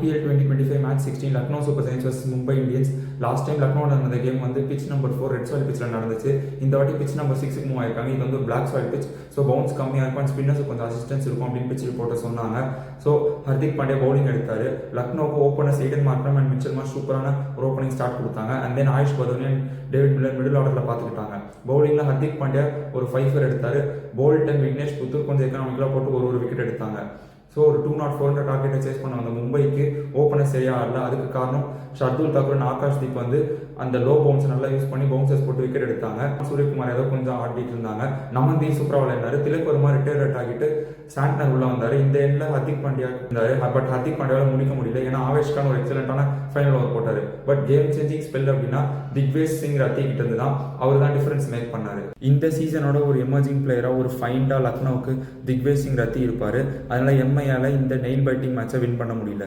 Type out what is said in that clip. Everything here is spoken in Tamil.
IPL 2025 match 16 Lucknow super giants vs Mumbai Indians. Last time லக்னோவில் நடந்த கேம் வந்து பிச் நம்பர் 4 ரெட் சாயில் பிச்சில் நடந்துச்சு. இந்த வாட்டி பிச் நம்பர் 6 மூவ் ஆயிருக்காங்க. இது வந்து ஒரு black soil pitch. So bounce கம்மியாக இருக்கும், ஸ்பின்னர்ஸ் கொஞ்சம் அசிஸ்டன்ஸ் இருக்கும் அப்படின்னு பிச் ரிப்போர்ட்டர் சொன்னாங்க. ஸோ ஹர்திக் பாண்டியா பவுலிங் எடுத்தார். லக்னோவுக்கு opener Aiden Markram and Mitchell Marsh சூப்பரான ஒரு ஓப்பனிங் ஸ்டார்ட் கொடுத்தாங்க. And then Ayush Badoni and David Miller middle ஆர்டரில் பார்த்துக்கிட்டாங்க. பவுலிங்கில் ஹர்திக் பாண்டியா ஒரு 5 எடுத்தார். போல்ட் அண்ட் விக்னேஷ் புத்தூர் கொஞ்சம் எக்கனாமிக்கலாக போட்டு ஒரு விக்கெட் எடுத்தாங்க. ஸோ ஒரு 204 டார்கெட்டை சேஸ் பண்ண வந்த மும்பைக்கு ஓப்பனர் சரியாக ஆடல. அதுக்கு காரணம் ஷர்துல் தாக்கூர் அண்ட் ஆகாஷ் தீப் வந்து அந்த லோ பவுன்ஸ் நல்லா யூஸ் பண்ணி பவுன்சர்ஸ் போட்டு விக்கெட் எடுத்தாங்க. சூரியகுமார் ஏதோ கொஞ்சம் ஆடிட்டு இருந்தாங்க. நமந்தீப் சூப்பராக விளையாண்டாரு. திலக் வர்மா ரிட்டையர்ட் ஆகிட்டு சாண்ட்னர் உள்ள வந்தார். இந்த எண்ணில் ஹர்திக் பாண்டியா இருந்தார். பட் ஹர்திக் பாண்டியாவால் முடிக்க முடியல. ஏன்னா ஆவேஷ் கான் ஒரு எக்ஸலண்டான ஃபைனல் ஓவர் போட்டார். பட் கேம் சேஞ்சிங் ஸ்பெல் அப்படின்னா திக்வேஷ் சிங் ரத்தி கிட்ட இருந்து தான் அவர் தான் டிஃபரன்ஸ் மேக் பண்ணார். இந்த சீசனோட ஒரு எமர்ஜிங் பிளேயராக ஒரு ஃபைண்டாக லக்னோவுக்கு திக்வேஷ் சிங் ரத்தி இருப்பார். அதனால எம்ஐயால் இந்த நெயில் பைட்டிங் மேட்சை வின் பண்ண முடியல.